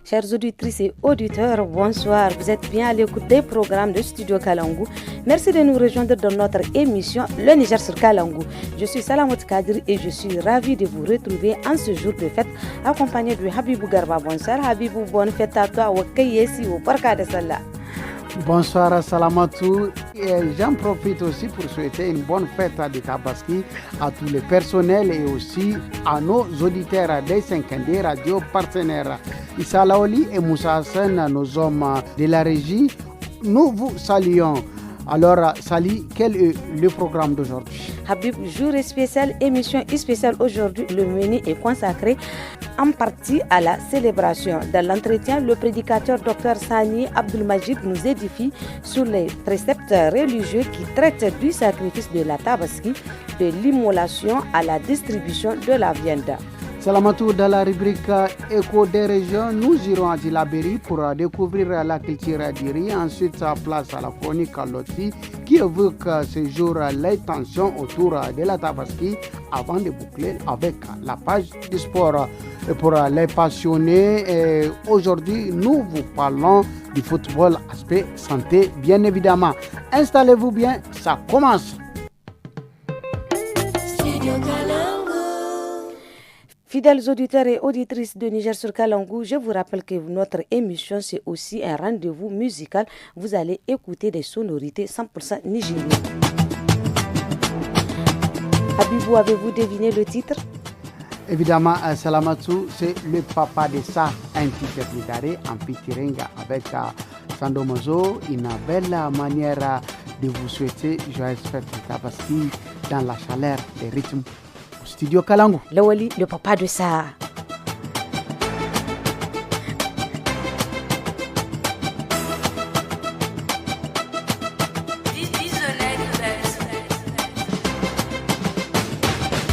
Chers auditrices et auditeurs, bonsoir. Vous êtes bien à l'écoute des programmes de Studio Kalangu. Merci de nous rejoindre dans notre émission Le Niger sur Kalangu. Je suis Salamot Kadri et je suis ravie de vous retrouver en ce jour de fête accompagné de Habibou Garba. Bonsoir Habibou, bonne fête à toi. Bonsoir Salamatou. Et j'en profite aussi pour souhaiter une bonne fête de Tabaski à tous les personnels et aussi à nos auditeurs des 50 radios partenaires. Issa Laoli et Moussa Hassan, nos hommes de la régie, nous vous saluons. Alors, Sali, quel est le programme d'aujourd'hui? Habib, jour spécial, émission spéciale aujourd'hui. Le menu est consacré en partie à la célébration. Dans l'entretien, le prédicateur Dr Sani Abdulmajid nous édifie sur les préceptes religieux qui traitent du sacrifice de la tabaski, de l'immolation à la distribution de la viande. Salamatou, dans la rubrique Écho des régions, nous irons à Djilaberi pour découvrir la culture du riz. Ensuite, place à la chronique Loti qui évoque ce jour les tensions autour de la tabaski avant de boucler avec la page du sport. Et pour les passionnés, aujourd'hui, nous vous parlons du football, aspect santé, bien évidemment. Installez-vous bien, ça commence. Fidèles auditeurs et auditrices de Niger sur Kalangu, je vous rappelle que notre émission, c'est aussi un rendez-vous musical. Vous allez écouter des sonorités 100% nigériennes. Habibou, avez-vous deviné le titre? Évidemment, Salamatou, c'est le papa de ça, un titre guitaré en pitiringa avec Sandomozo, une belle manière de vous souhaiter joyeuse fête de Tabaski dans la chaleur des rythmes. Studio Kalangu. Lawali, le papa de ça.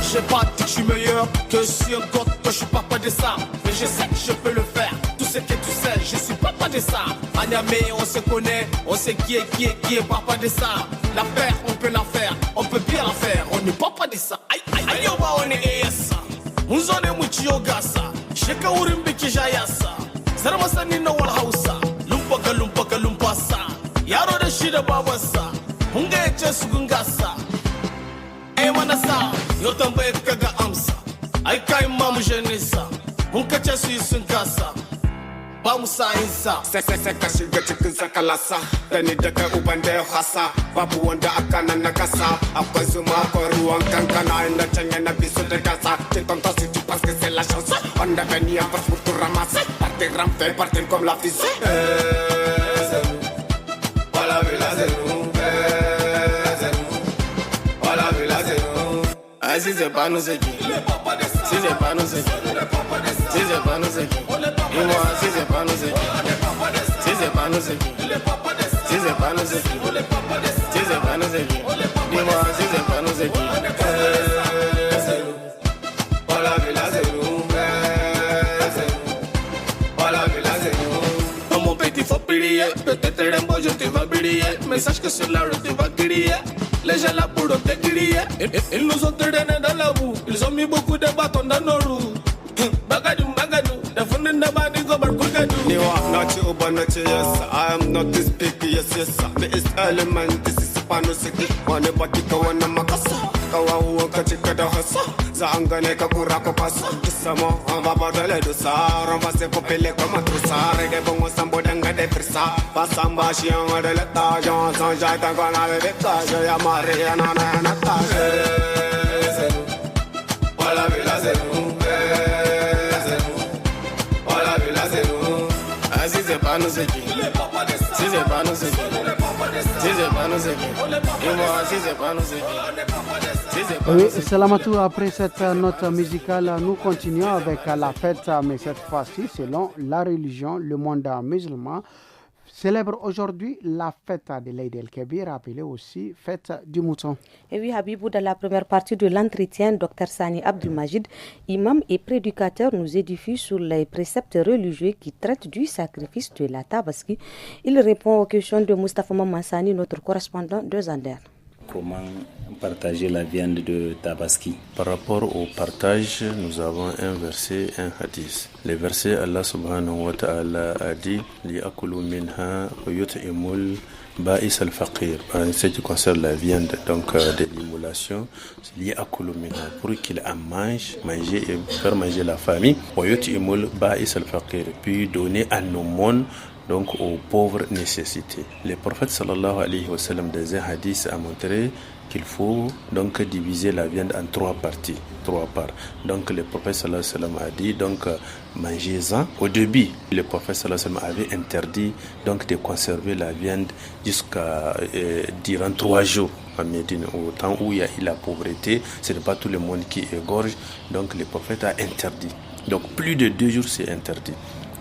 J'ai pas dit que je suis meilleur, que je suis un god, que je suis papa de ça. Mais je sais que je peux le faire. Tout ce que tu sais, je suis papa de ça. À Niamey, on se connaît, on sait qui est papa de ça. La faire, on peut la faire, on peut bien la faire. On n'est papa de ça. Aïe, aïe, aïe, on va, on est ESA. Munzone muchiyo gasa. Sheka urin biki jayasa. Zarma sani na wal hausa. Lumpaka lumpasa. Yaro da shi da babansa. Hunga ya ce su gungasa. Ai mana sa. Yau tambaye kaga amsa. Ai kai mamu jenisa. Hun ka ce su yi sun kasa. Ba mu sa'insa. Sai ka shiga cikin sakalasa. Da ni da kai uban da ya hasa. Babu wanda aka nan na kasa. Akwai su makon ruwan kankana. Inda can yana bisu da gasa. T'es content si tu penses que c'est la chance. On a venu en force pour tout ramasser. Partir ramper, partir comme la fusée. C'est nous. Voilà, villa, c'est nous. C'est nous. Voilà, villa, c'est nous. Ah, si c'est pas nous, c'est qui? Si c'est pas nous, c'est qui? Si c'est pas nous, c'est qui? Dis-moi, si c'est pas nous, c'est qui? Si c'est pas nous, c'est qui? Si c'est pas nous, c'est qui? Si c'est pas nous, c'est qui? Dis-moi, si c'est pas nous, c'est qui? C'est nous. Voilà, villa, c'est nous. C'est nous. Voilà, villa, c'est nous. Oh mon petit, faut prier. Peut-être un beau jour tu vas briller. Mais sache que sur la route tu vas crier. Les gens là pour te griller. Ils nous ont traînés dans la boue. Ils ont mis beaucoup de bâtons dans nos roues. Bagadou, the fun in the body go back to you are not you, but not yes. I am not this picky, yes. Me is element, this is panosiki. One body go on a makasa. Kawa uoka chika da hasa. Zangane kakura ko pasa. Kisamo, on va border de ça. On va se popele comme un troussard. Et des bons sambo d'anga de frissa. Passamba chien de l'étage. Sans j'attends qu'on avait des tages. Y'a Maria, nana, c'est nous. Voilà, villa, c'est nous. Si c'est pas nous, c'est qui? Si c'est pas nous, c'est qui? Si c'est pas nous, c'est qui? Et moi, si c'est pas nous, c'est qui? Oui, Salamatou, après cette note musicale, nous continuons avec la fête, mais cette fois-ci, selon la religion, le monde musulman célèbre aujourd'hui la fête de l'Eid el-Kébir, appelée aussi fête du mouton. Et oui, Habibou, dans la première partie de l'entretien, Dr Sani Abdulmajid, imam et prédicateur, nous édifie sur les préceptes religieux qui traitent du sacrifice de la tabaski. Il répond aux questions de Moustapha Mamassani, notre correspondant de Zander. comment partager la viande de Tabaski? Par rapport au partage, nous avons un verset, un hadith. Le verset, Allah subhanahu wa ta'ala a dit li'akulu minha wa yut'imul ba'is al-faqir. En ce qui concerne la viande, donc de l'immolation, li'akulu minha, pour qu'il en manger et faire manger la famille, wa yut'imul ba'is al-faqir, puis donner à nos mondes, donc aux pauvres nécessités. Le prophète sallallahu alayhi wa sallam dans un hadith a montré qu'il faut donc diviser la viande en 3 parties, 3 parts. Donc le prophète sallallahu alayhi wa sallam a dit donc mangez-en. Au début, le prophète sallallahu alayhi wa sallam avait interdit donc de conserver la viande jusqu'à durant 3 jours. À Médine, au temps où il y a la pauvreté, ce n'est pas tout le monde qui égorge, donc le prophète a interdit. Donc plus de 2 jours c'est interdit.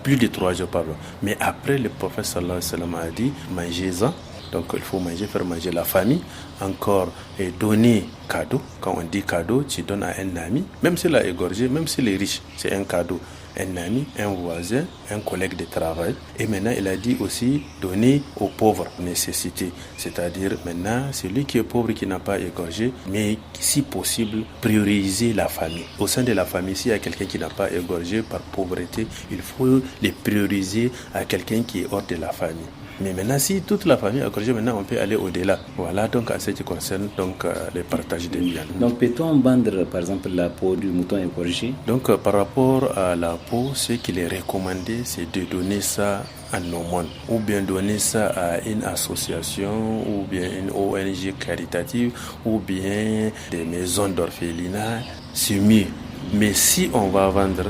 Plus de 3 jours, pardon. Mais après, le prophète sallallahu alayhi wa sallam a dit mangez-en. Donc il faut manger, faire manger la famille. Encore, et donner cadeau. Quand on dit cadeau, tu donnes à un ami, même s'il a égorgé, même s'il est riche, c'est un cadeau. Un ami, un voisin, un collègue de travail. Et maintenant, il a dit aussi donner aux pauvres nécessités. C'est-à-dire, maintenant, celui qui est pauvre, qui n'a pas égorgé, mais si possible, prioriser la famille. Au sein de la famille, s'il y a quelqu'un qui n'a pas égorgé par pauvreté, il faut les prioriser à quelqu'un qui est hors de la famille. Mais maintenant, si toute la famille a égorgé, maintenant on peut aller au-delà. Voilà donc à ce qui concerne donc, le partage des viandes. Donc peut-on vendre par exemple la peau du mouton égorgé? Donc par rapport à la peau, ce qu'il est recommandé, c'est de donner ça à l'aumône, ou bien donner ça à une association, ou bien une ONG caritative, ou bien des maisons d'orphelinat. C'est mieux. Mais si on va vendre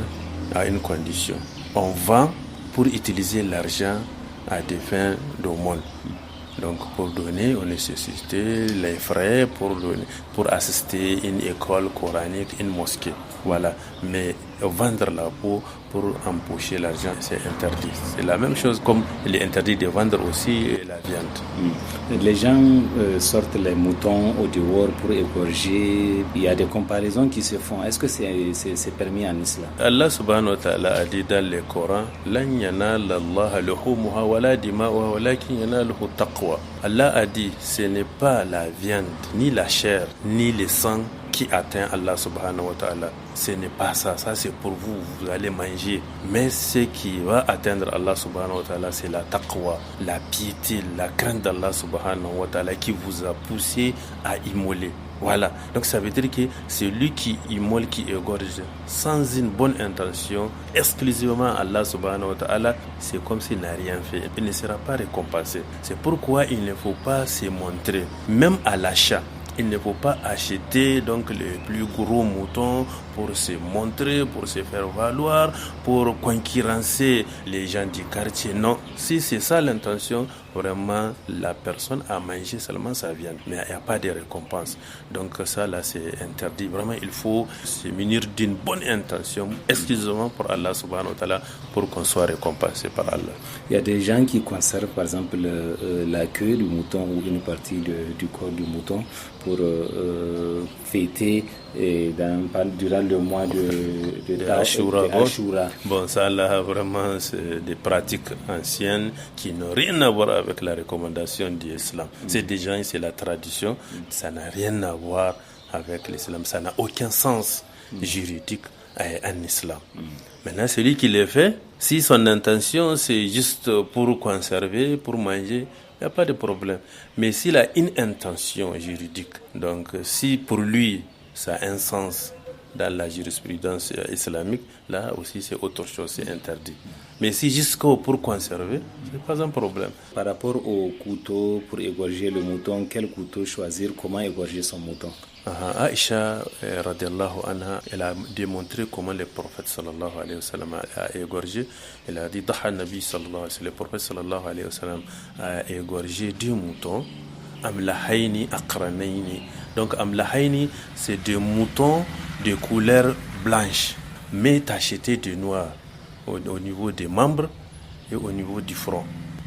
à une condition, on vend pour utiliser l'argent à des fins d'aumône. Donc pour donner aux nécessités, les frais pour assister une école coranique, une mosquée. Voilà. Mais vendre la peau pour empocher l'argent, c'est interdit. C'est la même chose comme il est interdit de vendre aussi la viande. Les gens sortent les moutons au dehors pour égorger. Il y a des comparaisons qui se font. Est-ce que c'est permis en islam? Allah subhanahu wa ta'ala a dit dans le Coran Lan yanala Allah luhumuha wala dima'uha walakin yanaluhu taqwa. Allah a dit ce n'est pas la viande, ni la chair, ni le sang qui atteint Allah subhanahu wa ta'ala. Ce n'est pas ça, ça c'est pour vous, vous allez manger. Mais ce qui va atteindre Allah subhanahu wa ta'ala, c'est la taqwa, la piété, la crainte d'Allah subhanahu wa ta'ala qui vous a poussé à immoler. Voilà, donc ça veut dire que celui qui immole, qui égorge sans une bonne intention, exclusivement Allah subhanahu wa ta'ala, c'est comme s'il n'a rien fait. Il ne sera pas récompensé. C'est pourquoi il ne faut pas se montrer, même à l'achat. Il ne faut pas acheter donc les plus gros moutons pour se montrer, pour se faire valoir, pour concurrencer les gens du quartier. Non, si c'est ça l'intention, vraiment la personne a mangé seulement sa viande, mais il n'y a pas de récompense. Donc ça là c'est interdit. Vraiment il faut se munir d'une bonne intention, exclusivement pour Allah subhanahu wa ta'ala, pour qu'on soit récompensé par Allah. Il y a des gens qui conservent par exemple la queue du mouton ou une partie du corps du mouton pour fêter durant le mois de Ashura. Bon, ça là, vraiment, c'est des pratiques anciennes qui n'ont rien à voir avec la recommandation de l'islam. C'est déjà, c'est la tradition, ça n'a rien à voir avec l'islam. Ça n'a aucun sens juridique en islam. Maintenant, celui qui le fait, si son intention, c'est juste pour conserver, pour manger, il n'y a pas de problème. Mais s'il a une intention juridique, donc si pour lui, ça a un sens dans la jurisprudence islamique, là aussi c'est autre chose, c'est interdit. Mais si jusqu'au pour conserver, c'est pas un problème. Par rapport au couteau pour égorger le mouton, quel couteau choisir, comment égorger son mouton? Aïcha radiallahu anha, elle a démontré comment le prophète sallallahu alayhi wa sallam a égorgé. Elle a dit Daha Nabi sallallahu alayhi wa sallam, le prophète sallallahu alayhi wa sallam a égorgé 2 moutons, amlahaini aqranaini. Donc amlahaini, c'est 2 moutons de couleur blanche, mais tachetés de noir au niveau des membres et au niveau du front.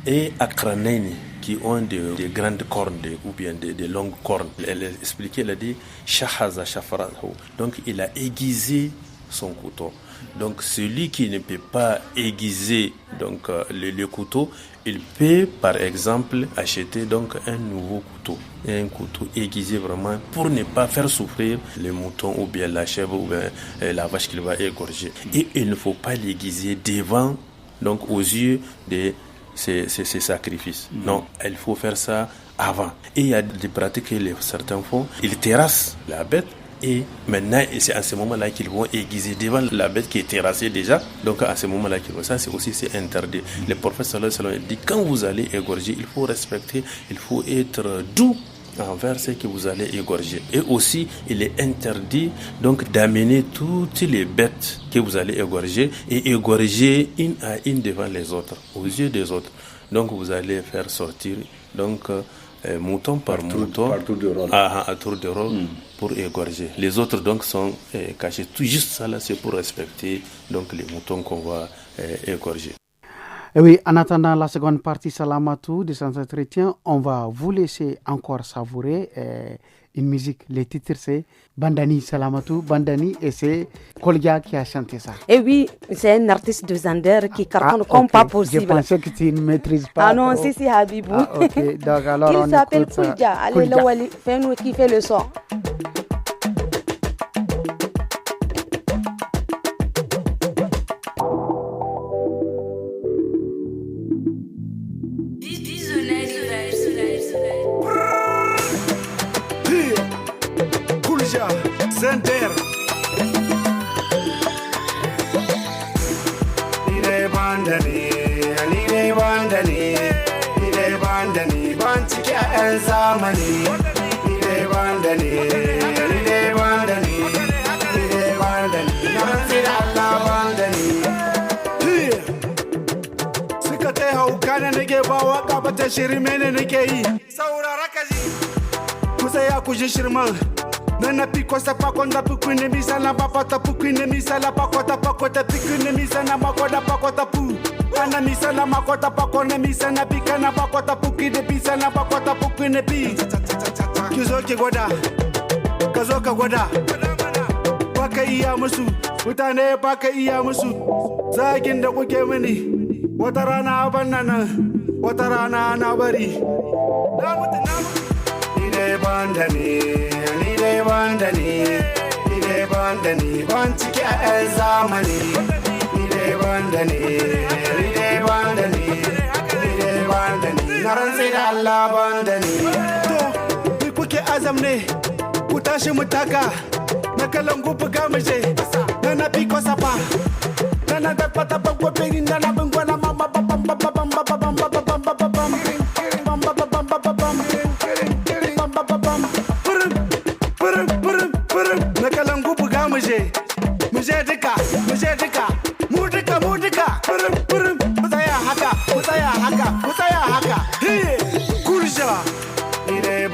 Et aqranaini, qui ont des grandes cornes ou bien des longues cornes. Elle a expliqué, elle a dit shahaza shafarahu. Donc il a aiguisé son couteau. Donc celui qui ne peut pas aiguiser donc le couteau, il peut par exemple acheter donc un nouveau couteau, un couteau aiguisé vraiment pour ne pas faire souffrir le mouton ou bien la chèvre ou bien la vache qu'il va égorger. Et il ne faut pas l'aiguiser devant, donc aux yeux de ces sacrifices. Non, il faut faire ça avant. Et il y a des pratiques que certains font, ils terrassent la bête. Et maintenant, c'est à ce moment-là qu'ils vont aiguiser devant la bête qui est terrassée déjà. Donc à ce moment-là qu'ils vont. Ça c'est interdit. Le prophète sallallahu alayhi wa sallam dit quand vous allez égorger, il faut respecter, il faut être doux envers ce que vous allez égorger. Et aussi, il est interdit donc d'amener toutes les bêtes que vous allez égorger et égorger une à une devant les autres, aux yeux des autres. Donc vous allez faire sortir donc mouton par mouton par tour de rôle. À tour de rôle pour égorger. Les autres donc sont cachés. Tout juste ça là, c'est pour respecter donc les moutons qu'on va égorger. Et oui, en attendant la seconde partie Salamatou de cet entretien, on va vous laisser encore savourer une musique. Le titre c'est Bandani Salamatou, Bandani, et c'est Kolja qui a chanté ça. Et oui, c'est un artiste de Zander qui cartonne comme pas possible. Je pensais que tu ne maîtrises pas. Ah non, si Habibou. Okay. Donc, alors, il s'appelle Kolja. Allez, Lawali, fais-nous kiffer le son. Zander. Nide bandani, bantike en zamani. Nide bandani, naranzir Allah bandani. Suka te haukana nake ba waka ba ta shirme ne nake yi. Saurara ka ji, kusa ya kuji shirman. Nana piko sa pakonda pukune misa na papata pukune misa la pakota pikune misa na makoda pakota pu. Ana misa na makota pakone misa na pika na pakota pukine pisa na pakota pukune pi. Kizo ki goda, kazo ka goda. Baka iya musu, mutane baka iya musu. Zagin da kuke mini, wata rana banana, wata rana na bari. Na mutu. Nide bandani, bantike en zamani. Nide bandani, naranzir Allah bandani. To, mi kuke azam ne, ku tashi mu taka, na kalangu buga mu je, na piko sapa, na da pata bagwa beri na bingwana mama babam babam babam babam babam. Muje duka, mu duka, kusaya haka, kurja. Nide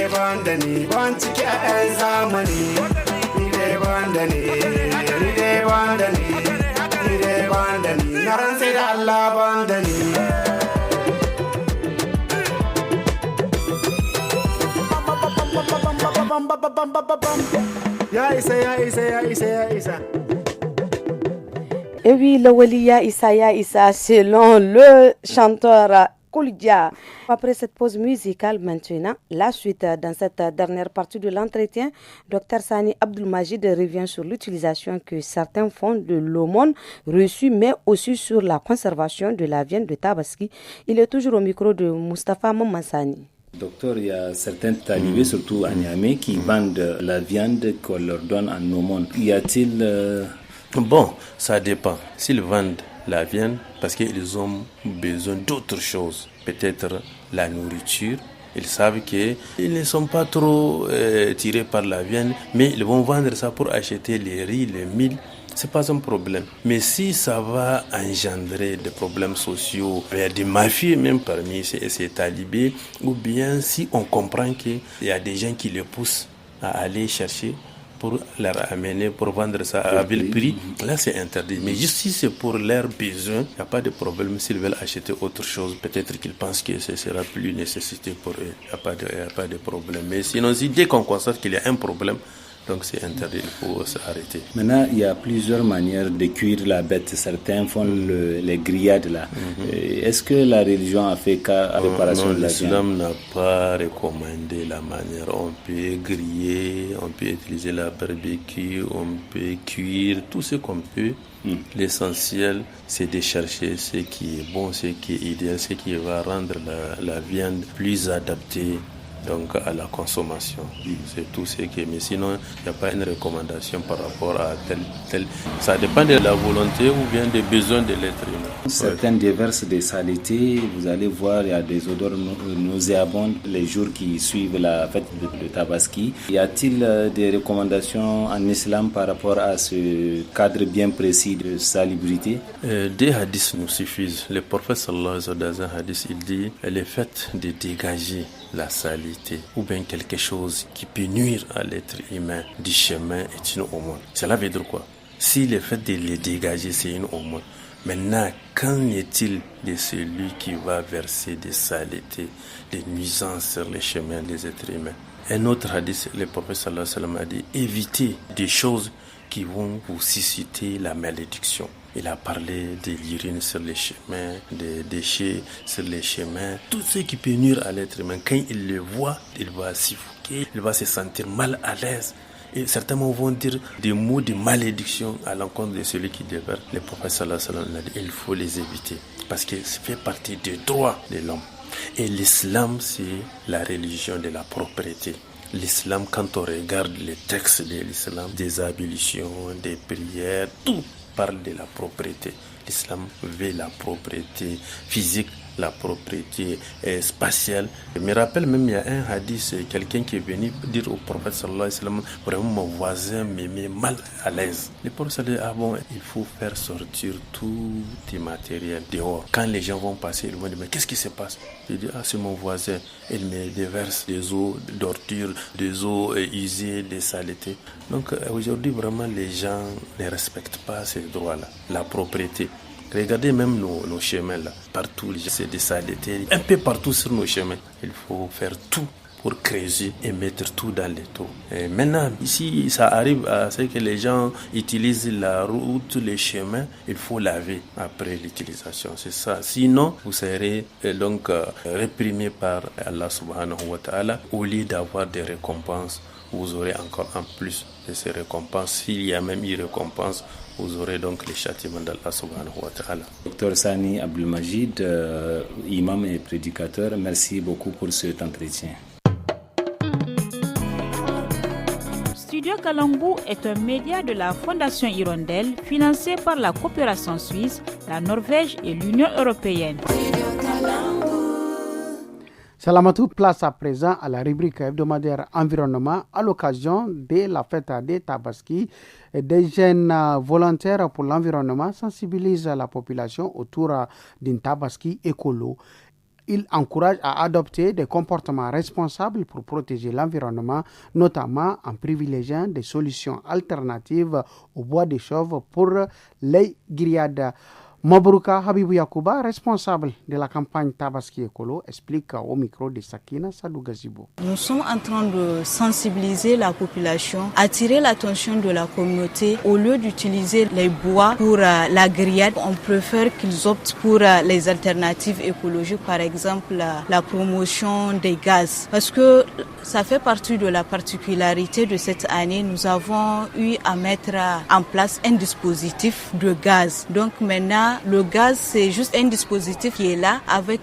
bandani, bantike en zamani. Nide bandani, naranzir Allah bandani. Ya Isa. Et oui, le Wali Ya Issa, selon le chanteur Kolja. Après cette pause musicale maintenant, la suite dans cette dernière partie de l'entretien, Dr Sani Abdulmajid revient sur l'utilisation que certains font de l'aumône reçue, mais aussi sur la conservation de la viande de Tabaski. Il est toujours au micro de Mustafa Mamansani. Docteur, il y a certains talibés, surtout à Niamey, qui vendent la viande qu'on leur donne en aumône. Y a-t-il... Bon, ça dépend. S'ils vendent la viande, parce qu'ils ont besoin d'autres choses, peut-être la nourriture. Ils savent qu'ils ne sont pas trop tirés par la viande, mais ils vont vendre ça pour acheter les riz, les mil. C'est pas un problème. Mais si ça va engendrer des problèmes sociaux, des mafieux même parmi ces talibés, ou bien si on comprend qu'il y a des gens qui les poussent à aller chercher pour leur amener, pour vendre ça à vil prix, là c'est interdit. Mais juste si c'est pour leurs besoins, il n'y a pas de problème. S'ils veulent acheter autre chose, peut-être qu'ils pensent que ce sera plus nécessité pour eux. Il n'y a pas de problème. Mais sinon, dès qu'on constate qu'il y a un problème, Donc c'est interdit, il faut s'arrêter. Maintenant, il y a plusieurs manières de cuire la bête. Certains font les grillades là. Est-ce que la religion a fait cas à la préparation de la viande? L'islam n'a pas recommandé la manière. On peut griller, on peut utiliser la barbecue, on peut cuire, tout ce qu'on peut. L'essentiel, c'est de chercher ce qui est bon, ce qui est idéal, ce qui va rendre la viande plus adaptée donc à la consommation. C'est tout ce qui est. Mais sinon, il n'y a pas une recommandation par rapport à tel. Ça dépend de la volonté ou bien des besoins de l'être humain. Certains déversent des saletés. Vous allez voir, il y a des odeurs nauséabondes les jours qui suivent la fête de Tabaski. Y a-t-il des recommandations en islam par rapport à ce cadre bien précis de salubrité? Des hadiths nous suffisent. Le prophète sallallahu alayhi wa sallam, dans un hadith, il dit le fait de dégager la saleté ou bien quelque chose qui peut nuire à l'être humain du chemin est une aumône. Cela veut dire quoi? Si le fait de les dégager, c'est une aumône. Maintenant, qu'en est-il de celui qui va verser des saletés, des nuisances sur les chemins des êtres humains? Un autre hadith, le prophète sallallahu alayhi wa sallam a dit évitez des choses qui vont vous susciter la malédiction. Il a parlé de l'urine sur les chemins, des déchets sur les chemins, tout ce qui peut nuire à l'être humain. Quand il le voit, il va suffoquer, il va se sentir mal à l'aise. Et certains vont dire des mots de malédiction à l'encontre de celui qui déverse. Le prophète sallallahu alayhi wa sallam a dit il faut les éviter parce que ça fait partie des droits de l'homme. Et l'islam, c'est la religion de la propriété. L'islam, quand on regarde les textes de l'islam, des ablutions, des prières, tout parle de la propriété. L'islam veut la propriété physique, la propriété spatiale. Je me rappelle même, il y a un hadith, quelqu'un qui est venu dire au prophète sallallahu alayhi wa sallam, vraiment mon voisin me met mal à l'aise. Le prophète a dit, ah bon, il faut faire sortir tout tes matériels dehors. Quand les gens vont passer, ils vont dire, mais qu'est-ce qui se passe? Je dis, ah c'est mon voisin, il me déverse des eaux d'ordures, des eaux usées, des saletés. Donc aujourd'hui, vraiment, les gens ne respectent pas ces droits-là, la propriété. Regardez même nos chemins là, partout, c'est des saletés, un peu partout sur nos chemins. Il faut faire tout pour creuser et mettre tout dans les trous. Et maintenant, ici, ça arrive à ce que les gens utilisent la route, les chemins, il faut laver après l'utilisation, c'est ça. Sinon, vous serez donc réprimé par Allah subhanahu wa ta'ala. Au lieu d'avoir des récompenses, vous aurez encore en plus de ces récompenses. S'il y a même une récompense, vous aurez donc les châtiments d'Allah subhanahu wa ta'ala. Dr Sani Abdelmajid, imam et prédicateur, merci beaucoup pour cet entretien. Studio Kalangu est un média de la Fondation Hirondelle financé par la coopération suisse, la Norvège et l'Union européenne. Salamatou, place à présent à la rubrique hebdomadaire environnement à l'occasion de la fête des Tabaski. Des jeunes volontaires pour l'environnement sensibilisent la population autour d'une Tabaski écolo. Ils encouragent à adopter des comportements responsables pour protéger l'environnement, notamment en privilégiant des solutions alternatives au bois de chauve pour les grillades. Mabrouka Habibou Yakouba, responsable de la campagne Tabaski Écolo, explique au micro de Sakina Sadou Gazibo. Nous sommes en train de sensibiliser la population, attirer l'attention de la communauté. Au lieu d'utiliser les bois pour la grillade, on préfère qu'ils optent pour les alternatives écologiques, par exemple la promotion des gaz. Parce que ça fait partie de la particularité de cette année. Nous avons eu à mettre en place un dispositif de gaz. Donc maintenant, le gaz, c'est juste un dispositif qui est là avec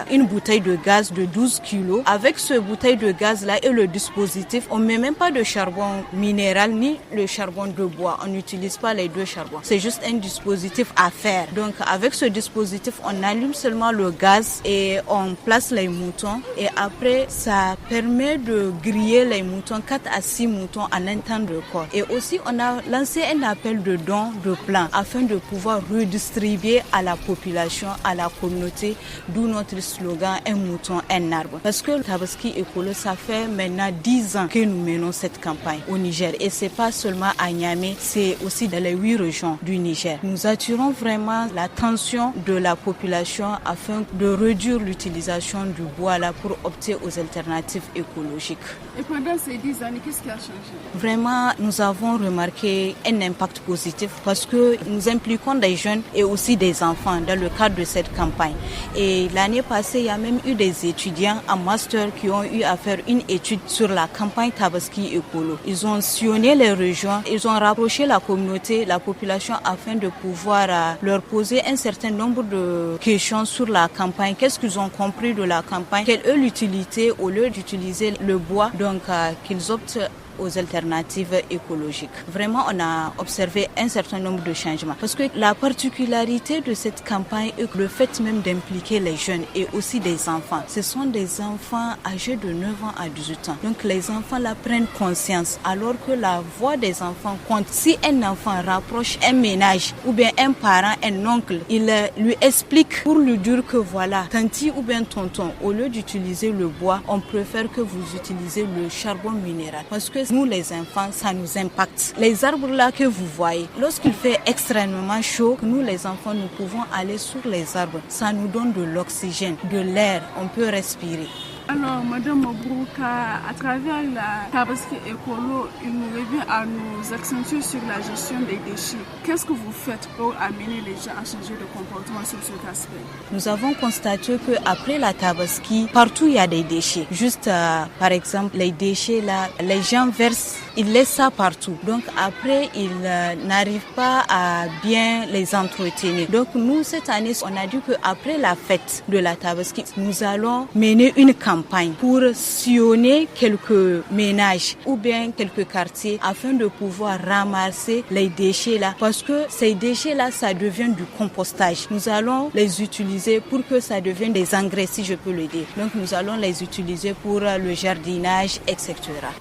une bouteille de gaz de 12 kilos. Avec ce bouteille de gaz-là et le dispositif, on ne met même pas de charbon minéral ni le charbon de bois. On n'utilise pas les deux charbons. C'est juste un dispositif à faire. Donc avec ce dispositif, on allume seulement le gaz et on place les moutons. Et après, ça permet de griller les moutons, 4 à 6 moutons en un temps record. Et aussi, on a lancé un appel de dons de plants afin de pouvoir redistribuer contribuer à la population, à la communauté, d'où notre slogan un mouton, un arbre. Parce que Tabaski Écolo, ça fait maintenant 10 ans que nous menons cette campagne au Niger. Et c'est pas seulement à Niamey, c'est aussi dans les 8 régions du Niger. Nous attirons vraiment l'attention de la population afin de réduire l'utilisation du bois là pour opter aux alternatives écologiques. Et pendant ces 10 années, qu'est-ce qui a changé? Vraiment, nous avons remarqué un impact positif parce que nous impliquons des jeunes et aussi des enfants dans le cadre de cette campagne. Et l'année passée, il y a même eu des étudiants en master qui ont eu à faire une étude sur la campagne Tabaski Écolo. Ils ont sillonné les régions, ils ont rapproché la communauté, la population afin de pouvoir leur poser un certain nombre de questions sur la campagne. Qu'est-ce qu'ils ont compris de la campagne? Quelle est l'utilité au lieu d'utiliser le bois? Donc qu'ils optent aux alternatives écologiques. Vraiment, on a observé un certain nombre de changements. Parce que la particularité de cette campagne est le fait même d'impliquer les jeunes et aussi des enfants. Ce sont des enfants âgés de 9 ans à 18 ans. Donc les enfants là prennent conscience alors que la voix des enfants compte. Si un enfant rapproche un ménage ou bien un parent, un oncle, il lui explique pour lui dire que voilà, tanti ou bien tonton, au lieu d'utiliser le bois, on préfère que vous utilisez le charbon minéral. Parce que nous les enfants, ça nous impacte. Les arbres là que vous voyez, lorsqu'il fait extrêmement chaud, nous les enfants, nous pouvons aller sur les arbres. Ça nous donne de l'oxygène, de l'air, on peut respirer. Alors, Madame Mabrouka, à travers la Tabaski Écolo, il nous revient à nous accentuer sur la gestion des déchets. Qu'est-ce que vous faites pour amener les gens à changer de comportement sur cet aspect? Nous avons constaté qu'après la Tabaski, partout il y a des déchets. Juste, par exemple, les déchets là, les gens versent, ils laissent ça partout. Donc après, ils n'arrivent pas à bien les entretenir. Donc nous, cette année, on a dit qu'après la fête de la Tabaski, nous allons mener une campagne pour sillonner quelques ménages ou bien quelques quartiers afin de pouvoir ramasser les déchets là, parce que ces déchets là, ça devient du compostage. Nous allons les utiliser pour que ça devienne des engrais, si je peux le dire. Donc nous allons les utiliser pour le jardinage, etc.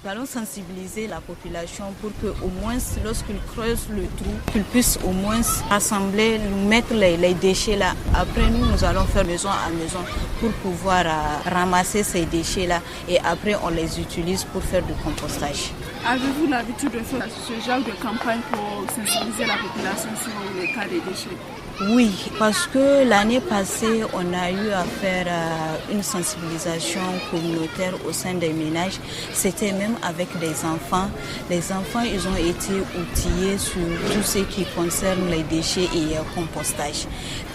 Nous allons sensibiliser la population pour que au moins lorsqu'ils creusent le trou, qu'ils puissent au moins rassembler, mettre les déchets là. Après nous allons faire maison à maison pour pouvoir ramasser ces déchets-là et après on les utilise pour faire du compostage. Avez-vous l'habitude de faire ce genre de campagne pour sensibiliser la population sur le cas des déchets? Oui, parce que l'année passée, on a eu à faire une sensibilisation communautaire au sein des ménages. C'était même avec des enfants. Les enfants, ils ont été outillés sur tout ce qui concerne les déchets et le compostage.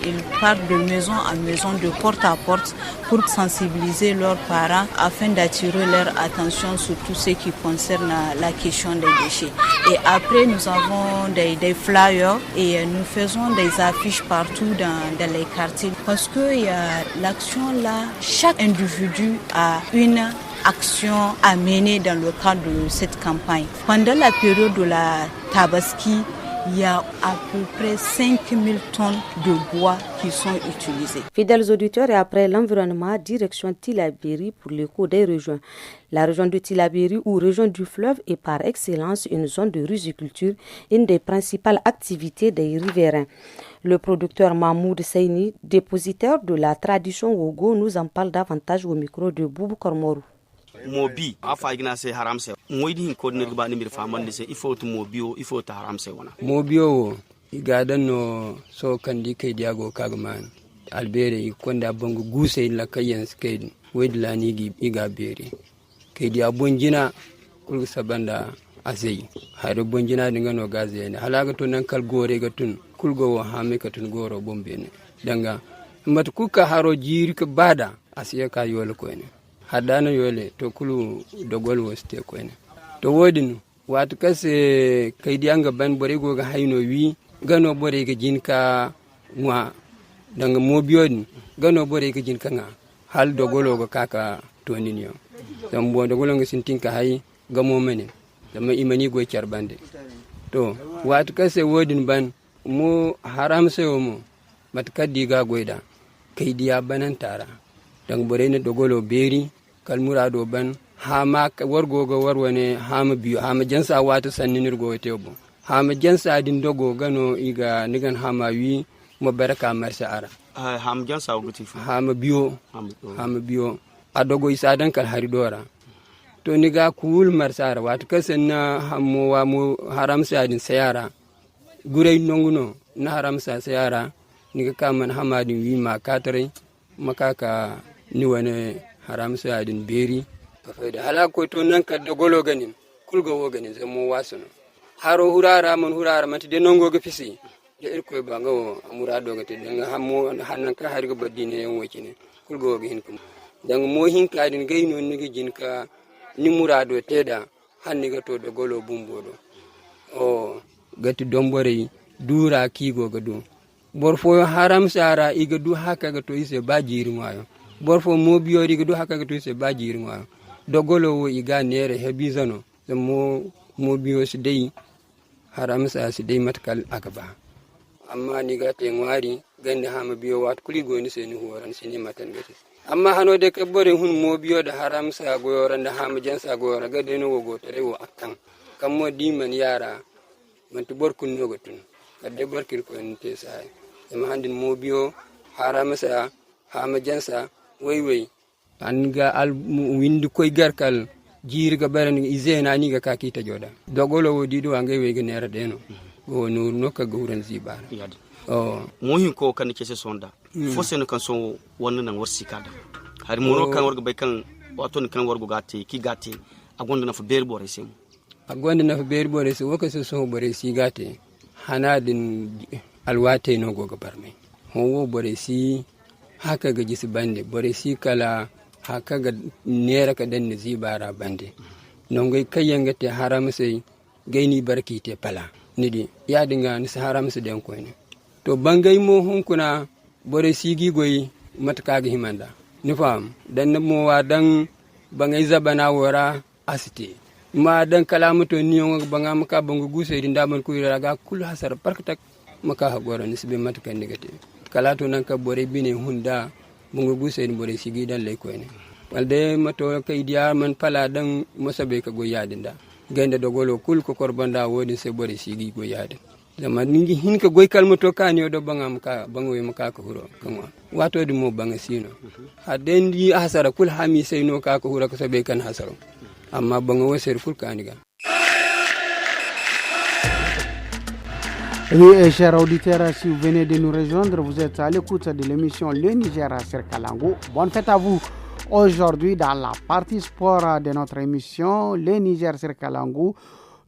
Ils partent de maison en maison, de porte à porte, pour sensibiliser leurs parents afin d'attirer leur attention sur tout ce qui concerne la question des déchets. Et après, nous avons des flyers et nous faisons des affiches partout dans les quartiers. Parce que l'action là, chaque individu a une action à mener dans le cadre de cette campagne. Pendant la période de la Tabaski, il y a à peu près 5000 tonnes de bois qui sont utilisées. Fidèles auditeurs, et après l'environnement, direction Tillabéri pour l'écho des régions. La région de Tillabéri ou région du fleuve est par excellence une zone de riziculture, une des principales activités des riverains. Le producteur Mahmoud Seyni, dépositaire de la tradition Wogo, nous en parle davantage au micro de Boubou Kormorou. Mobi afa igna se haramse moydi hin ko nirba ni mir famande se ifo to mobio ifo ta haramse wona mobio igadan no so kandi kay diago kagman albere ikonda bongo guse la kayen sked wedla ni gi iga bere kay dia bonjina kul sabanda asay hado bonjina dinga no gaze ne halaga to nan kal gore ga tun kul go ha me ka tun goro bombe ne danga mat kuka haro jiri ka bada asiya ka yolo ko ne hadana yole to kulu dogol woste ko ne to wodinu watu kase kaydi anga ban bore go ga hayno wi gano bore ga jinka wa danga mobiyon gano bore ga jinka nga hal dogolo go kaka to ninyo dambo dogolo nga sintinka hay gamo menen dama imani go charbande to watu kase wodin ban mo haram sewo mo matkadi ga goida kaydi ya banantara dang bore ne dogolo beri kalmurado ban hama wargogo warwane hama biyo hama jansa wata sanninir go tebo hama jansa din dogo gano iga nigan hama wi mo baraka marsa ara ham jan sa guti fu ham biyo adogo isa dan kal haridora to ni ga kul marsa ara wat kasan na hammo wa mu haram sa din sayara gurai nonguno na haram sa sayara ni ga kaman hamadin wi ma katare makaka ni wane haram sa din beri da hala ko to nan ka dogolo ganin kulgo wo ganin zamo wasuno haro hurara mati de nongo ga fisi da irko ba ngawo amurado ga te danga hammo hanan ka har ga badine yan wakine kulgo ga hin kuma danga mo hin ka din gaino ni ga jin ka ni murado teda hanni ga to dogolo bumbodo o gati dombore dura kigo ga do borfo haram sara iga du haka ga to ise bajiri mayo borfo mo biyo iga du haka ga to ise bajiri mayo dogolo wo iga nere hebizano mo biyo si dai haram sa si dai matkal agaba amma ni ga te ngwari gande ha mo biyo wat kuli goni se ni horan sini matan gati amma hano de ke bore hun mo biyo da haram sa goyoran da ha mo jansa goyora ga de no go tere wo akkan kam mo di man yara man to bor kun no gotun kadde barkir ko en te sai amma handin mo biyo haram sa ha mo jansa way an ga al windu koy garkal jirga baran izena ni ga kakita joda dogolo wodi do angay we genera deno go nur no ka gauran zibar mohin ko kan kese sonda fo sen kan so wannan nan warsi kada har mo kan warga bay kan wato kan wargo gate ki gate agonda na fa berbore sem agonda na fa berbore se waka so bore si gate hanadin alwate no go barme ho bore si haka ga jisi bande bore si kala haka ga nera ka dan zibara bande nongai kayanga te haram sai gaini barki te pala nidi ya dinga ni haram su den ko ne to bangai mo hunkuna bore sigi goyi matka ga himanda ni fam dan mo wa dan bangai zabana wora asite ma dan kalamuto niyo banga maka bangu guse din daman ku raga kul hasar parktak maka ha gora ni sibe matka nigate kalato nan ka bore bine hunda bungu guse din bore sigi dan lay ko ne walde mato kay diar man pala dan mosabe ka go yadinda gande dogolo kul ko korbanda wodi se bore sigi go yadin zama ningi hin ka goy kalmato kani do bangam ka bangoy maka ka huro kanwa wato di mo banga sino haden di hasara kul hami sai no ka ko huro ko sabe kan hasaro amma bango ser kul kaniga. Oui, chers auditeurs, si vous venez de nous rejoindre, vous êtes à l'écoute de l'émission Le Niger sur Kalangu. Bonne fête à vous. Aujourd'hui, dans la partie sport de notre émission, Le Niger sur Kalangu,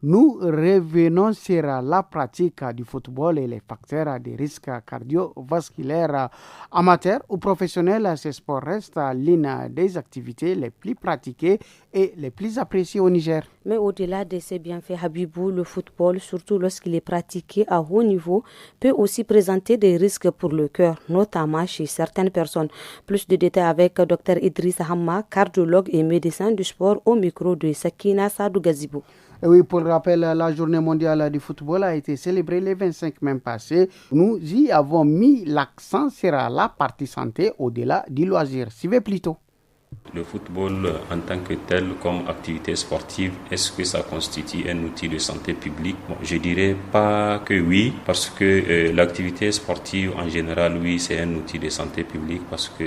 nous revenons sur la pratique du football et les facteurs de risques cardiovasculaires. Amateurs ou professionnels, ce sport reste l'une des activités les plus pratiquées et les plus appréciées au Niger. Mais au-delà de ses bienfaits, Habibou, le football, surtout lorsqu'il est pratiqué à haut niveau, peut aussi présenter des risques pour le cœur, notamment chez certaines personnes. Plus de détails avec Dr Idriss Hamma, cardiologue et médecin du sport, au micro de Sakina Sadou Gazibou. Et oui, pour rappel, la journée mondiale du football a été célébrée le 25 mai passé. Nous y avons mis l'accent sur la partie santé au-delà du loisir. Suivez plutôt. Le football en tant que tel, comme activité sportive, est-ce que ça constitue un outil de santé publique? Bon, je dirais pas que oui, parce que l'activité sportive en général, oui, c'est un outil de santé publique parce que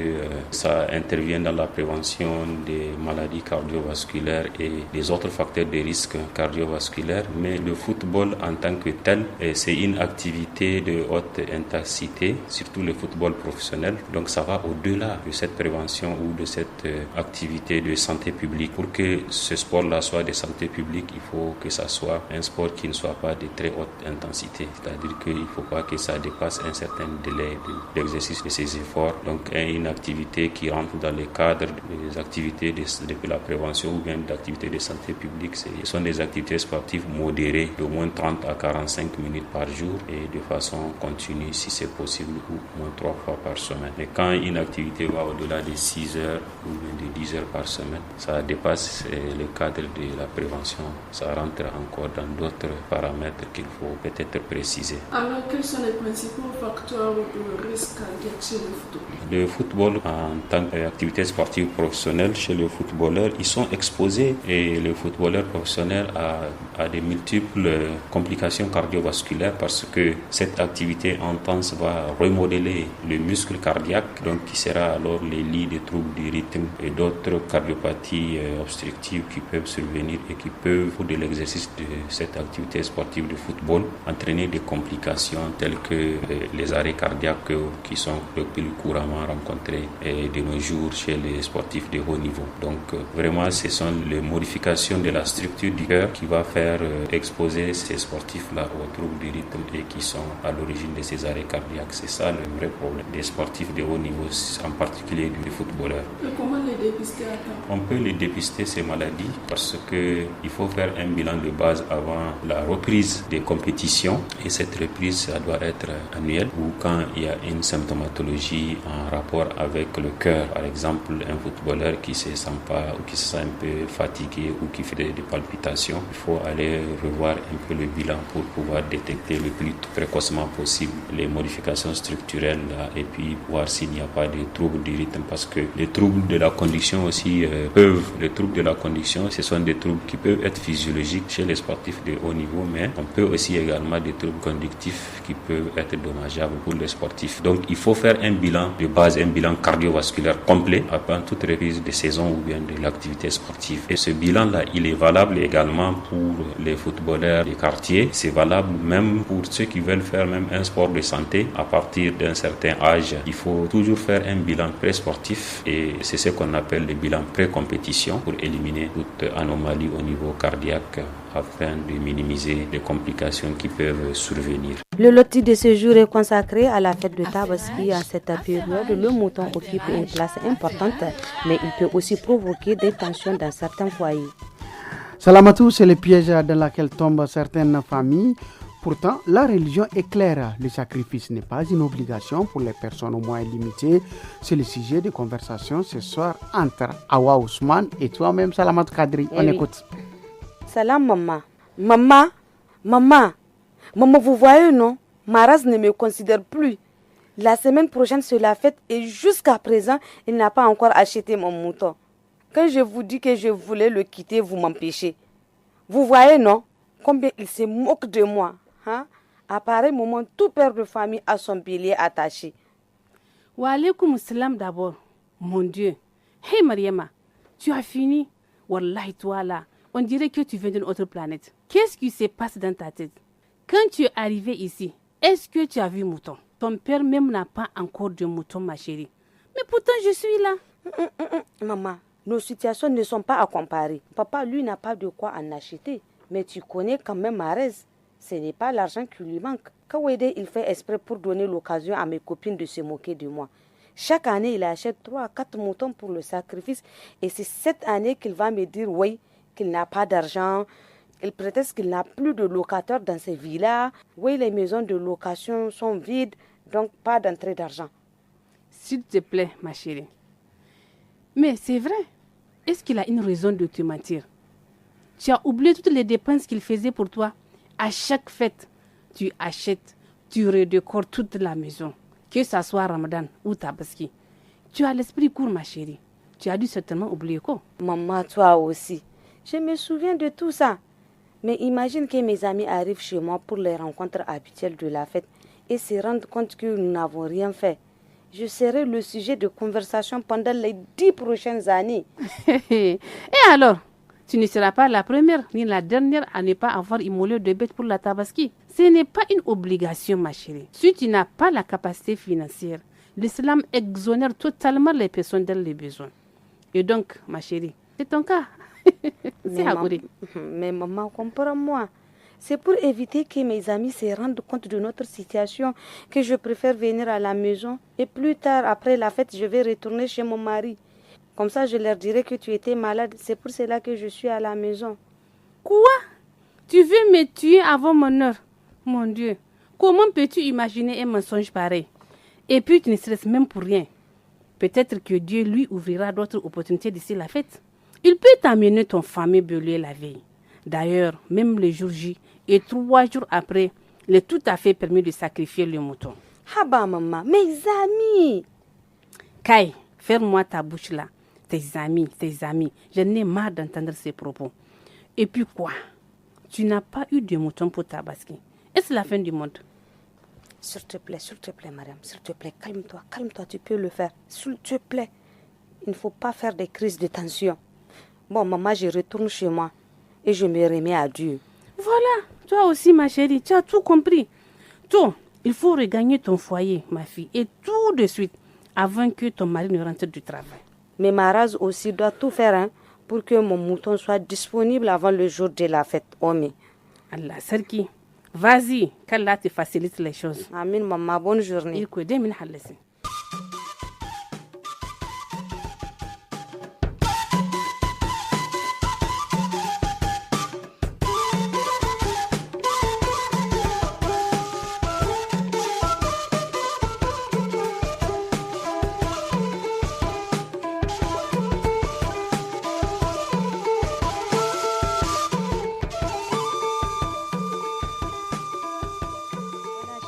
ça intervient dans la prévention des maladies cardiovasculaires et des autres facteurs de risque cardiovasculaires. Mais le football en tant que tel, c'est une activité de haute intensité, surtout le football professionnel. Donc ça va au-delà de cette prévention ou de cette activité de santé publique. Pour que ce sport-là soit de santé publique, il faut que ça soit un sport qui ne soit pas de très haute intensité. C'est-à-dire qu'il ne faut pas que ça dépasse un certain délai d'exercice de ces efforts. Donc une activité qui rentre dans le cadre des activités de la prévention ou bien d'activités de santé publique, ce sont des activités sportives modérées d'au moins 30 à 45 minutes par jour et de façon continue si c'est possible ou moins 3 fois par semaine. Mais quand une activité va au-delà de 6 heures ou bien de 10 heures par semaine. Ça dépasse le cadre de la prévention. Ça rentre encore dans d'autres paramètres qu'il faut peut-être préciser. Alors, quels sont les principaux facteurs de risque cardiaque chez le football? Le football, en tant qu'activité sportive professionnelle, chez les footballeurs, ils sont exposés, et les footballeurs professionnels à des multiples complications cardiovasculaires, parce que cette activité intense va remodeler le muscle cardiaque, donc qui sera alors les lits de troubles du rythme et d'autres cardiopathies obstructives qui peuvent survenir et qui peuvent, au cours de l'exercice de cette activité sportive de football, entraîner des complications telles que les arrêts cardiaques qui sont le plus couramment rencontrés de nos jours chez les sportifs de haut niveau. Donc vraiment, ce sont les modifications de la structure du cœur qui va faire exposer ces sportifs-là aux troubles du rythme et qui sont à l'origine de ces arrêts cardiaques. C'est ça le vrai problème des sportifs de haut niveau, en particulier des footballeurs. Et comment les dépister à temps? On peut les dépister, ces maladies, parce qu'il faut faire un bilan de base avant la reprise des compétitions, et cette reprise, ça doit être annuelle, ou quand il y a une symptomatologie en rapport avec le cœur. Par exemple, un footballeur qui ne se sent pas ou qui se sent un peu fatigué ou qui fait des palpitations, il faut aller revoir un peu le bilan pour pouvoir détecter le plus précocement possible les modifications structurelles là, et puis voir s'il n'y a pas de troubles du rythme, parce que les troubles de la conduction aussi les troubles de la conduction, ce sont des troubles qui peuvent être physiologiques chez les sportifs de haut niveau, mais on peut aussi également des troubles conductifs qui peuvent être dommageables pour les sportifs. Donc il faut faire un bilan de base, un bilan cardiovasculaire complet avant toute reprise de saison ou bien de l'activité sportive. Et ce bilan-là, il est valable également pour les footballeurs des quartiers, c'est valable même pour ceux qui veulent faire même un sport de santé. À partir d'un certain âge, il faut toujours faire un bilan pré-sportif, et c'est ce qu'on appelle le bilan pré-compétition pour éliminer toute anomalie au niveau cardiaque afin de minimiser les complications qui peuvent survenir. Le loti de ce jour est consacré à la fête de Tabaski. En cette période, le mouton occupe une place importante, mais il peut aussi provoquer des tensions dans certains foyers. Salamatou, c'est le piège dans lequel tombent certaines familles. Pourtant, la religion est claire. Le sacrifice n'est pas une obligation pour les personnes aux moyens limités. C'est le sujet de conversation ce soir entre Awa Ousmane et toi-même, Salamatou Kadri. On écoute. Salam, maman. Maman, vous voyez, non? Ma race ne me considère plus. La semaine prochaine, c'est la fête et jusqu'à présent, il n'a pas encore acheté mon mouton. Quand je vous dis que je voulais le quitter, vous m'empêchez. Vous voyez, non? Combien il se moque de moi. Hein? À pareil moment, tout père de famille a son bélier attaché. Wa alaykoum salam d'abord. Mon Dieu. Hey Mariama, tu as fini? Wallahi, toi là, on dirait que tu viens d'une autre planète. Qu'est-ce qui se passe dans ta tête? Quand tu es arrivé ici, est-ce que tu as vu mouton? Ton père même n'a pas encore de mouton, ma chérie. Mais pourtant, je suis là. Maman, nos situations ne sont pas à comparer. Papa, lui, n'a pas de quoi en acheter. Mais tu connais quand même Marès. Ce n'est pas l'argent qui lui manque. Kawede, il fait exprès pour donner l'occasion à mes copines de se moquer de moi. Chaque année, il achète 3 à 4 moutons pour le sacrifice. Et c'est cette année qu'il va me dire oui, qu'il n'a pas d'argent. Il prétend qu'il n'a plus de locataires dans ces villas. Oui, les maisons de location sont vides, donc pas d'entrée d'argent. S'il te plaît, ma chérie. Mais c'est vrai. Est-ce qu'il a une raison de te mentir? Tu as oublié toutes les dépenses qu'il faisait pour toi. À chaque fête, tu achètes, tu redécores toute la maison. Que ça soit Ramadan ou Tabaski. Tu as l'esprit court, ma chérie. Tu as dû certainement oublier quoi? Maman, toi aussi. Je me souviens de tout ça. Mais imagine que mes amis arrivent chez moi pour les rencontres habituelles de la fête et se rendent compte que nous n'avons rien fait. Je serai le sujet de conversation pendant les 10 prochaines années. Et alors? Tu ne seras pas la première ni la dernière à ne pas avoir immolé de bêtes pour la Tabaski. Ce n'est pas une obligation, ma chérie. Si tu n'as pas la capacité financière, l'islam exonère totalement les personnes dans les besoins. Et donc, ma chérie, c'est ton cas. Mais maman, comprends-moi. C'est pour éviter que mes amis se rendent compte de notre situation que je préfère venir à la maison. Et plus tard, après la fête, je vais retourner chez mon mari. Comme ça, je leur dirai que tu étais malade. C'est pour cela que je suis à la maison. Quoi? Tu veux me tuer avant mon heure? Mon Dieu, comment peux-tu imaginer un mensonge pareil? Et puis, tu ne stresses même pour rien. Peut-être que Dieu lui ouvrira d'autres opportunités d'ici la fête. Il peut t'amener ton fameux bélier la veille. D'ailleurs, même le jour J et 3 jours après, il est tout à fait permis de sacrifier le mouton. Ah bah maman, mes amis. Kai, ferme-moi ta bouche là. Tes amis. Je n'ai marre d'entendre ces propos. Et puis quoi? Tu n'as pas eu de mouton pour Tabaski. Est-ce la fin du monde? S'il te plaît, madame, s'il te plaît, calme-toi, tu peux le faire. S'il te plaît, il ne faut pas faire des crises de tension. Bon, maman, je retourne chez moi et je me remets à Dieu. Voilà, toi aussi, ma chérie, tu as tout compris. Toi, il faut regagner ton foyer, ma fille, et tout de suite, avant que ton mari ne rentre du travail. Mais Maraz aussi doit tout faire pour que mon mouton soit disponible avant le jour de la fête. Omi. Allah, Serki, vas-y, qu'Allah te facilite les choses. Amin, maman, bonne journée.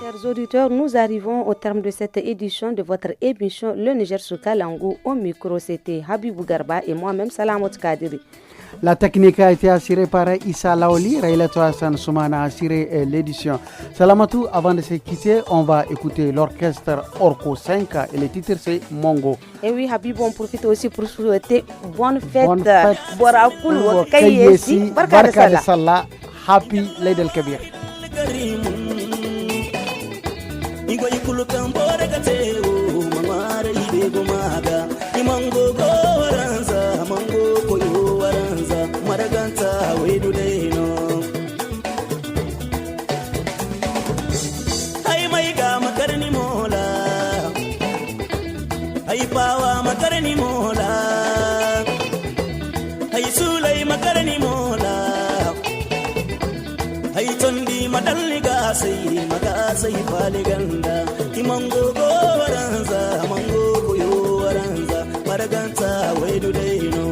Chers auditeurs, nous arrivons au terme de cette édition de votre émission Le Niger sur Kalangu. Au micro, c'était Habibou Garba et moi-même Salamot Kadiri. La technique a été assurée par Issa Laoli, Rayleto Hassan Soumana a assuré l'édition. Salamatou, avant de se quitter, on va écouter l'orchestre Orco 5 et le titre c'est Mongo. Et oui, Habibou, on profite aussi pour souhaiter bonne fête. Borakul Wakayesi, Barka de Salah, Happy Laid El Kabir. Igo ikulu kambore kateo mamare ibego maga imango go waranza mango koyo waranza maraganta wedu deno ay maiga makarni mola ay pawa makarni mola ay sulay makarni mola ay tondi madalli magasai faliganda imango go waranza mango koyo waranza maraganta wedu deino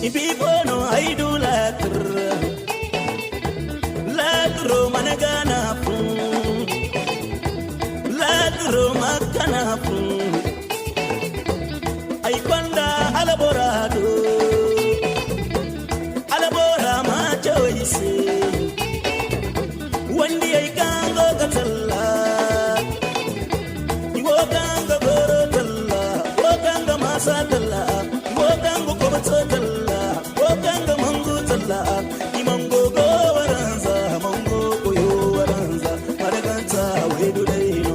ibibono aidu latro managana fun latro makana fun ay kwanda alaborado wandi ay kango gatalla iwo kango goro talla wo kango masa talla wo kango kobato talla wo kango mango talla imango go waranza mango koyo waranza maraganta wedu deino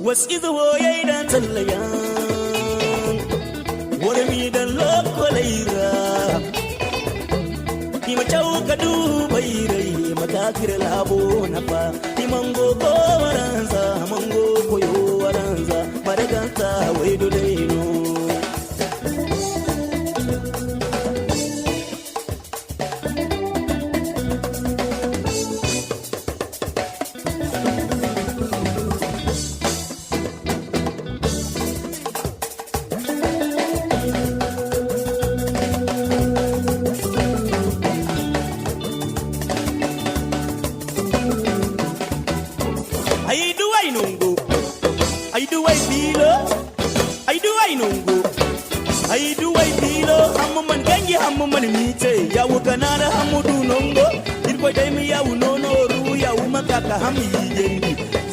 وسيذ ويدا تليان ورمي دلوب وليرا إما جاوك دوبيري مكاكر لابو نفا إمانغو ورانزا مانغو كيو ورانزا مرغانتا ويدو دينو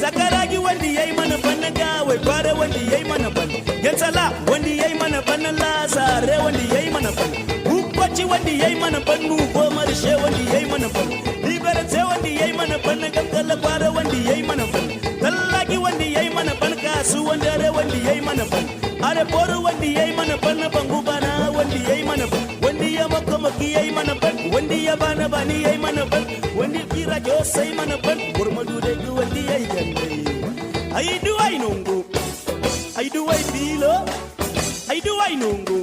Zakaraji wandi yayi mana banna gawe bare wandi yayi mana ban yansala wandi yayi mana banna lazare wandi yayi mana ban hukwaci wandi yayi mana bannu ko marshe wandi yayi mana ban liberate wandi yayi mana banna gangala bare wandi yayi mana ban tallaki wandi yayi mana ban kasu wanda re wandi yayi mana ban are boru wandi yayi mana banna bangu bana wandi yayi mana ban wandi ya makomaki yayi mana ban wandi ya bana bani yai mana ban wandi kira jo sai mana ban burmadu de wandi yai gande ai duwai nungu ai duwai bilo ai duwai nungu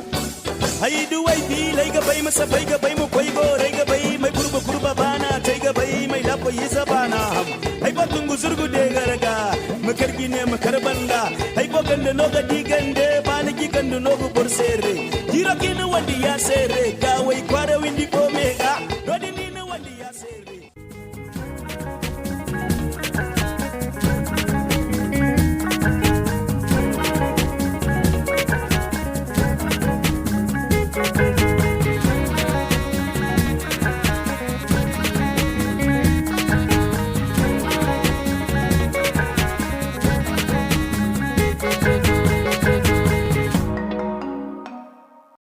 ai duwai bilai ga bai masa bai ga bai mu koi gore ga bai mai kurba bana tai ga bai mai lafa yi zabana ham ai batun guzurgu de garaga makargi ne makarbanda ai bogande no ga digande baligi gande no go borsere jiro kin wandi ya sere ga wai kwa